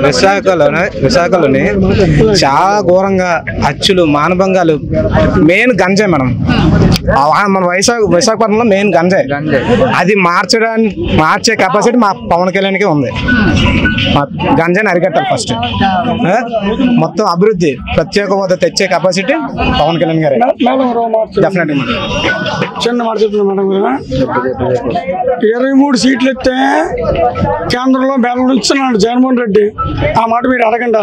విశాఖలోని చాలా ఘోరంగా హత్యలు మానభంగాలు మెయిన్ గంజాయి మేడం. మన విశాఖపట్నంలో మెయిన్ గంజాయి. అది మార్చే కెపాసిటీ మా పవన్ కళ్యాణ్కి ఉంది. గంజాయిని అరికట్టాలి ఫస్ట్. మొత్తం అభివృద్ధి ప్రత్యేక హోదా తెచ్చే కెపాసిటీ పవన్ కళ్యాణ్ గారు డెఫినెట్. చిన్న మాట చెప్తున్నా మేడం, 23 సీట్లు ఇస్తే కేంద్రంలో మెడలు ఉంచున్నాడు జగన్మోహన్ రెడ్డి. ఆ మాట మీరు అడగండి,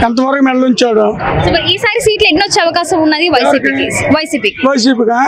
ఎంతవరకు మెడలు ఉంచాడు. ఈసారి సీట్లు ఎన్ని వచ్చే అవకాశం ఉన్నది వైసీపీగా?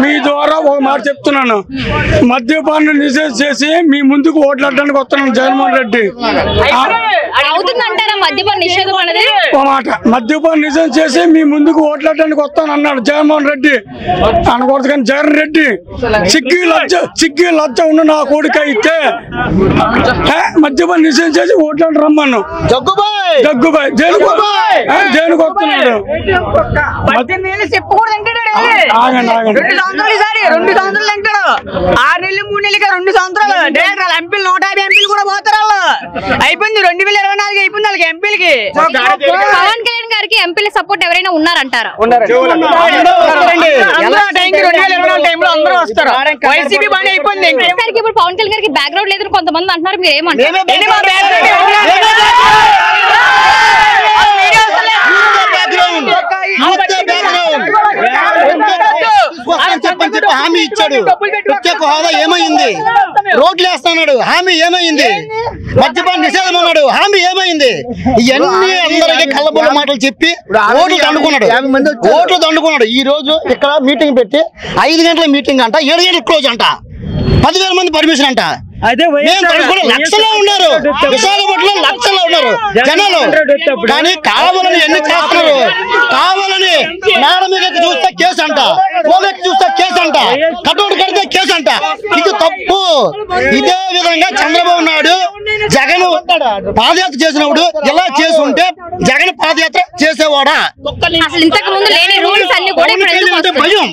మీ ద్వారా ఒక మాట చెప్తున్నాను, మద్యపాన్ని నిషేధం చేసి మీ ముందుకు ఓట్లాడడానికి వస్తున్నాను జగన్మోహన్ రెడ్డి. మద్యపాన్ని నిషేధం చేసి మీ ముందుకు ఓట్లాడడానికి వస్తాను అన్నాడు జగన్మోహన్ రెడ్డి. అనకూడదు కానీ జగన్ రెడ్డి చిక్కి లజ్జ ఉన్న నా కొడుకు అయితే మద్యపాన్ని నిషేధం చేసి ఓట్లాడి రమ్మను. జగ్గుబాయ్ జైలుకు వస్తున్నాడు. ఆగండి 2 సంవత్సరాలు తింటాడు. 6 నెలలు 3 నెలలుగా 2 సంవత్సరాలు డైరెక్టర్ ఎంపీలు 150 ఎంపీలు కూడా పోతారు. అయిపోయింది 2024 అయిపోయింది వాళ్ళకి ఎంపీలకి. పవన్ కళ్యాణ్ గారికి ఎంపీల సపోర్ట్ ఎవరైనా ఉన్నారంటారా? వైసీపీ బాగా అయిపోయింది. ఇప్పుడు పవన్ కళ్యాణ్ గారికి బ్యాక్గ్రౌండ్ లేదు కొంతమంది అంటున్నారు, మీరు ఏమంటారు? చెప్పని చెప్పి హామీ ఇచ్చాడు. ప్రత్యేక హోదా ఏమైంది? రోడ్లు వేస్తున్నాడు, హామీ ఏమైంది? మద్యపాన నిషేధం అన్నాడు, హామీ ఏమైంది? ఇవన్నీ అందరికీ కళ్ళబొల్ల మాటలు చెప్పి ఓట్లు దండుకున్నాడు. ఈ రోజు ఇక్కడ మీటింగ్ పెట్టి 5 గంటల మీటింగ్ అంట, 7 గంటల క్లోజ్ అంట, 10,000 మంది పర్మిషన్ అంట. లక్షల్లో ఉన్నారు, విశాఖపట్నంలో లక్షల్లో ఉన్నారు జనాలు. కానీ కావాలని ఎన్ని చేస్తున్నారు, కావాలని మేడ మీద చూస్తే కేసు అంట, పోలెక్కి చూస్తే కేసు అంట, కటౌట్ కడితే కేసు అంట. ఇది తప్పు. ఇదే విధంగా చంద్రబాబు నాయుడు జగన్ పాదయాత్ర చేసినప్పుడు ఇలా చేసి ఉంటే జగన్ పాదయాత్ర చేసేవాడా? భయం.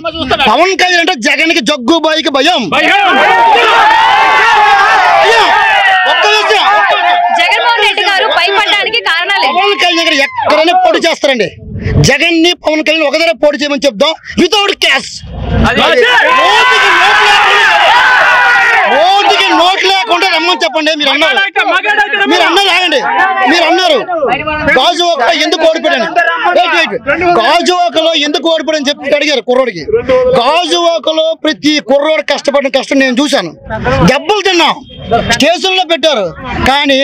పవన్ కళ్యాణ్ అంటే జగన్ కి జగ్గుబాయికి భయం. జగన్మోహన్ రెడ్డి గారు భయపడడానికి కారణాలు పవన్ కళ్యాణ్ గారు ఎక్కడైనా పోటీ చేస్తారండి. జగన్ ని పవన్ కళ్యాణ్ ఒకదారే పోటీ చేయమని చెప్దాం వితౌట్ క్యాష్. ఓటుకి నోట్ లేకుండా రమ్మని చెప్పండి. మీరు అన్నారు ఆగండి, మీరు అన్నారు గాజువాకలో ఎందుకు ఓడిపోయాను, గాజువాకలో ఎందుకు ఓడిపోయాని చెప్పి అడిగారు కుర్రోడికి. గాజువాకలో ప్రతి కుర్రోడు కష్టపడిన కష్టం నేను చూశాను. దెబ్బలు తిన్నాం, కేసుల్లో పెట్టారు. కానీ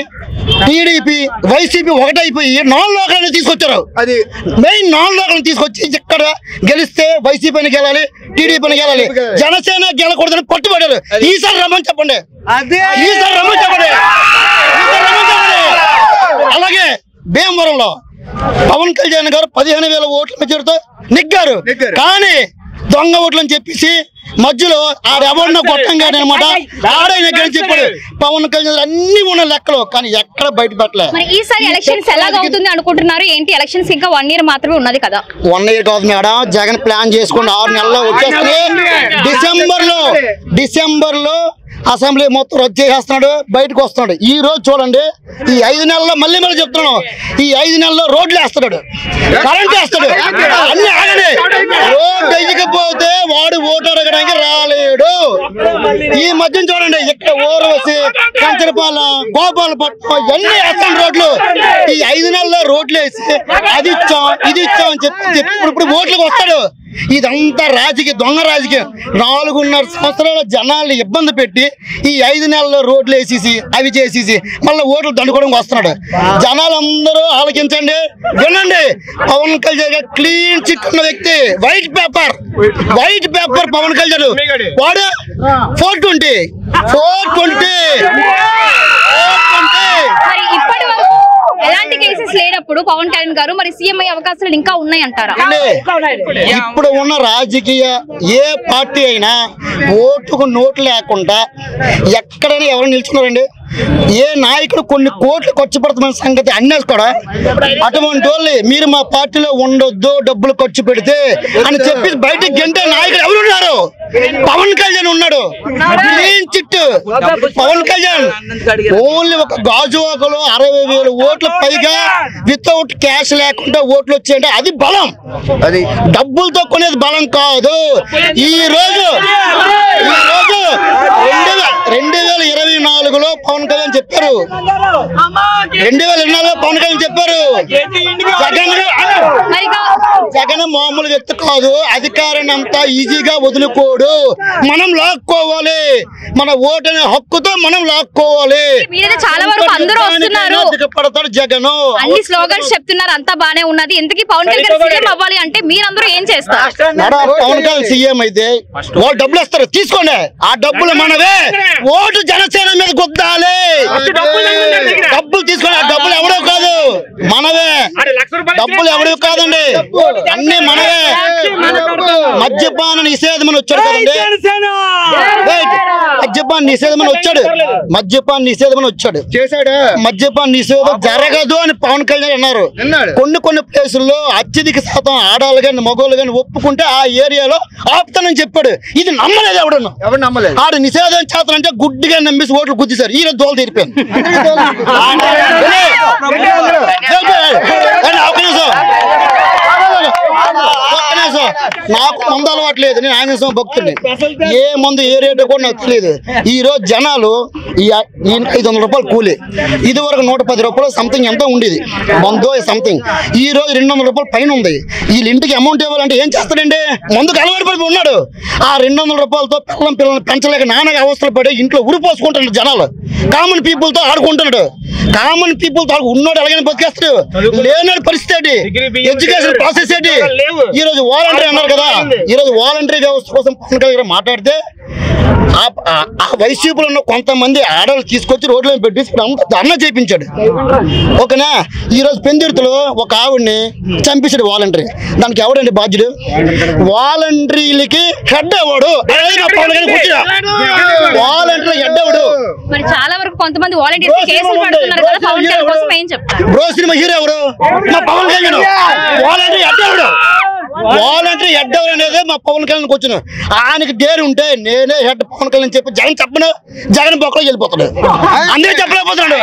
టీడీపీ వైసీపీ ఒకటైపోయి 4 లోకల్ని తీసుకొచ్చారు. అది మెయిన్ 4 లోకల్ని తీసుకొచ్చి ఇక్కడ గెలిస్తే వైసీపీని గెలాలి, టీడీపీని గెలాలి, జనసేన గెలకూడదని పట్టుబడ్డారు. ఈసారి రమ్మని చెప్పండి, ఈసారి రమ్మని చెప్పండి. అలాగే భీమవరంలో పవన్ కళ్యాణ్ గారు 15,000 ఓట్ల మెజారిటీతో నెగ్గారు. కానీ దొంగ ఓట్లని చెప్పేసి మధ్యలో ఆడెవరినో కొట్టంగానే అనమాట ఆడైనా చెప్పాడు పవన్ కళ్యాణ్ అన్ని ఉన్న లెక్కలు కానీ ఎక్కడ బయట పెట్టలే. మరి ఈసారి ఎలక్షన్స్ ఎలాగవుతుంది అనుకుంటున్నారు ఏంటి? ఎలక్షన్స్ ఇంకా 1 year మాత్రమే ఉన్నది కదా. 1 year కాదు మేడం, జగన్ ప్లాన్ చేసుకుని 6 నెలల్లో వచ్చేస్తే డిసెంబర్ లో అసెంబ్లీ మొత్తం రద్దు చేసేస్తున్నాడు, బయటకు వస్తున్నాడు. ఈ రోజు చూడండి, ఈ 5 నెలల్లో మళ్ళీ చెప్తున్నాను, ఈ 5 నెలల్లో రోడ్లు వేస్తాడు, కరెంట్ వేస్తాడు, అన్ని ఆగండి. రోడ్డు వేయకపోతే వాడు ఓటు అడగడానికి రాలేడు. ఈ మధ్య చూడండి, ఇక్కడ ఊరవసి, కంచరపాలెం, గోపాలపట్నం ఇవన్నీ వేస్తాడు రోడ్లు. ఈ 5 నెలల్లో రోడ్లు వేసి అది ఇచ్చాం ఇది ఇచ్చాం అని చెప్పి ఇప్పుడు ఓట్లకు వస్తాడు. ఇదంతా రాజకీయ దొంగ రాజకీయం. 4.5 సంవత్సరాల జనాల్ని ఇబ్బంది పెట్టి ఈ 5 నెలల్లో రోడ్లు వేసేసి అవి చేసేసి మళ్ళీ ఓట్లు దండుకోవడానికి వస్తున్నాడు. జనాలందరూ ఆలోచించండి, వినండి. పవన్ కళ్యాణ్ క్లీన్ చిట్ ఉన్న వ్యక్తి, వైట్ పేపర్ పవన్ కళ్యాణ్ వాడు 420 మరి ఇప్పటి వరకు ఎలాంటి కేసెస్ లేనప్పుడు పవన్ కళ్యాణ్ గారు మరి సీఎం అయ్యే అవకాశాలు ఇంకా ఉన్నాయి అంటారా? ఇప్పుడు ఉన్న రాజకీయ ఏ పార్టీ అయినా ఓటుకు నోటు లేకుండా ఎక్కడైనా ఎవరు నిల్చున్నారండి? ఏ నాయకుడు కొన్ని కోట్లు ఖర్చు పెడుతున్న సంగతి అన్నేసి కూడా అటువంటి వాళ్ళు మీరు మా పార్టీలో ఉండొద్దు, డబ్బులు ఖర్చు పెడితే అని చెప్పి బయటకు గంటే నాయకుడు ఎవరు ఉన్నారు? పవన్ కళ్యాణ్ ఉన్నాడు. Clean chit Pawan Kalyan. Only ఒక గాజువాకలో 60,000 ఓట్ల పైగా వితౌట్ క్యాష్ లేకుండా ఓట్లు వచ్చాయంటే అది బలం. అది డబ్బులతో కొనేది బలం కాదు. ఈ రోజు 2024లో పవన్ కళ్యాణ్ చెప్పారు, 2024లో పవన్ కళ్యాణ్ చెప్పారు జగన్ మామూలు వ్యక్తి కాదు, అధికారాన్ని అంతా ఈజీగా వదులుకోడు, మనం లాక్కోవాలి, మన ఓటు అనే హక్కుతో మనం లాక్కోవాలి. చాలా వరకు అందరూ వస్తున్నారు, పడతాడు జగన్, అన్ని స్లోగన్స్ చెప్తున్నారు, అంతా బానే ఉన్నది. ఎందుకు పవన్ కళ్యాణ్ సీఎం అవ్వాలి అంటే మీరందరూ ఏం చేస్తారు? పవన్ కళ్యాణ్ సీఎం అయితే వాళ్ళు డబ్బులు ఇస్తారు, తీసుకోండి. ఆ డబ్బులు మనవే, ఓటు జనసేన మీద గుద్దాలి. డబ్బులు తీసుకోండి, ఆ డబ్బులు ఎవడో కాదు, మనవే. డబ్బులు ఎవడో కాదండి, అన్ని మనవే. మద్యపాన నిషేధమని వచ్చాడు కదండి, మద్యపాన నిషేధమని వచ్చాడు చేశాడు. మద్యపాన నిషేధం జరగదు అని పవన్ కళ్యాణ్ అన్నారు. కొన్ని ప్లేసుల్లో అత్యధిక శాతం ఆడాలు కానీ మగోళ్ళు కానీ ఒప్పుకుంటే ఆ ఏరియాలో ఆపుతానని చెప్పాడు. ఇది నమ్మలేదు ఎవరు నమ్మలేదు. ఆడు నిషేధం చేస్తానంటే గుడ్డిగా నమ్మేసి ఓట్లు గుద్దేశారు. ఈ రోజు దోలు తీరిపోయింది. నాకు మందు అలవాట్లేదు, నేను ఆంజనేయ భక్తుడిని. ఏ మందు ఏ రేటు కూడా నాకు తెలియదు. ఈ రోజు జనాలు 500 రూపాయలు కూలి, ఇది వరకు 110 రూపాయలు సంథింగ్ ఎంత ఉండేది మందు సంథింగ్. ఈ రోజు 200 రూపాయలు పైన ఉంది. వీళ్ళ ఇంటికి అమౌంట్ ఇవ్వాలంటే ఏం చేస్తాడండి? మందుకు అలవాటు పడి ఉన్నాడు. ఆ 200 రూపాయలతో పిల్లల్ని పెంచలేక నాన్నగా అవస్థలు పడి ఇంట్లో ఉరిపోసుకుంటున్నాడు. జనాలు కామన్ పీపుల్ తో ఆడుకుంటున్నాడు. కామన్ పీపుల్ తో ఉన్నాడు, ఎలాగైనా బతికేస్తాడు. లేనాడు పరిస్థితి, ఎడ్యుకేషన్ ప్రాసెస్ ఏంటి? ఈ రోజు వాలంటరీ అన్నారు కదా, ఈ రోజు వాలంటరీ వ్యవస్థ కోసం పవన్ కళ్యాణ్ మాట్లాడితే ఆ వైసీపీలో ఉన్న కొంతమంది ఆడవాళ్ళు తీసుకొచ్చి రోడ్లో పెట్టి ధర్నా చేయించాడు. ఓకేనా? ఈ రోజు పెందుర్తిలో ఒక ఆవిడ్ని చంపేశాడు వాలంటరీ. దానికి ఎవడండి బాధ్యుడు? వాలంటరీలకి హెడ్ ఎవడు? వాలంటరీ హెడ్ ఎవడు? చాలా వరకు కొంతమంది వాలంటీర్స్ కేసులు పెడుతున్నారు కదా, పవన్ కళ్యాణ్ కోసం ఏం చెప్తారు? బ్రో సినిమా హీరో ఎవరు? మా పవన్ కళ్యాణ్. వాలంటరీ హెడ్ ఎవడు? వాలంటరీ హెడ్ ఎవరు అనేది మా పవన్ కళ్యాణ్కి వచ్చిన ఆయనకి డేరు ఉంటే నేనే హెడ్ పవన్ కళ్యాణ్ చెప్పి జగన్ చెప్పను, జగన్ బొక్కలో వెళ్ళిపోతాడు. అందరూ చెప్పలేకపోతున్నాడు.